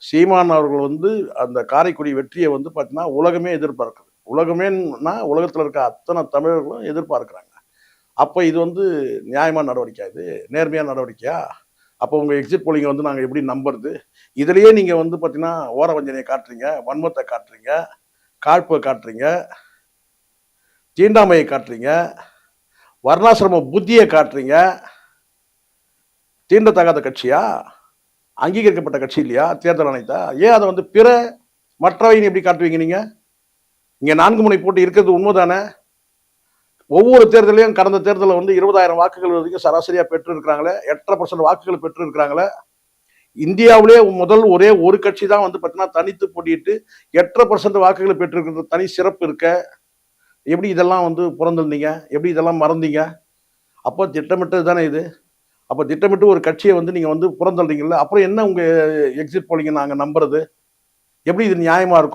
சீமான் அவர்கள் வந்து அந்த காரைக்குடி வெற்றியை வந்து பார்த்தீங்கன்னா, உலகமே எதிர்பார்க்குது. உலகமேன்னா உலகத்துல இருக்க அத்தனை தமிழர்களும் எதிர்பார்க்குறாங்க. அப்ப இது வந்து நியாயமான நடவடிக்கையா இது? நேர்மையான நடவடிக்கையா? அப்போ உங்க எக்ஸிட் போலிங்க வந்து நாங்க எப்படி நம்புறது? இதிலேயே நீங்க வந்து பார்த்தீங்கன்னா, ஓர வஞ்சனைய காட்டுறீங்க, வன்மத்த காட்டுறீங்க, காழ்ப்ப காட்டுறீங்க, தீண்டாமையை காட்டுறீங்க, வர்ணாசிரம புத்திய காட்டுறீங்க. தீண்டத்தகாத கட்சியா? அங்கீகரிக்கப்பட்ட கட்சி இல்லையா? தேர்தல் ஆணையத்தா? ஏன் அத வந்து மற்றவைன்னு எப்படி காட்டுவீங்க நீங்க? இங்க 4 முனை போட்டி இருக்கிறது உண்மைதானே? ஒவ்வொரு தேர்தலையும் கடந்த தேர்தலில் வந்து 20,000 வாக்குகள் வரைக்கும் சராசரியா பெற்று இருக்கிறாங்களே, 8.5% வாக்குகள் பெற்று இருக்கிறாங்களே. இந்தியாவிலே முதல் ஒரே ஒரு கட்சி தான் வந்து பார்த்தீங்கன்னா, தனித்து போட்டியிட்டு 8.5% வாக்குகளை பெற்றிருக்கிற தனி சிறப்பு இருக்க. எப்படி இதெல்லாம் வந்து புறந்தள்ளீங்க? எப்படி இதெல்லாம் மறந்தீங்க? அப்போ திட்டமிட்டது தானே இது. அப்ப திட்டமிட்டு ஒரு கட்சிய வந்து நீங்க வந்து புறந்தள்றீங்கல்ல. அப்புறம் என்ன உங்க எக்ஸிட் போலிங்க நாங்க நம்புறது? எப்படி இது நியாயமா இருக்கும்?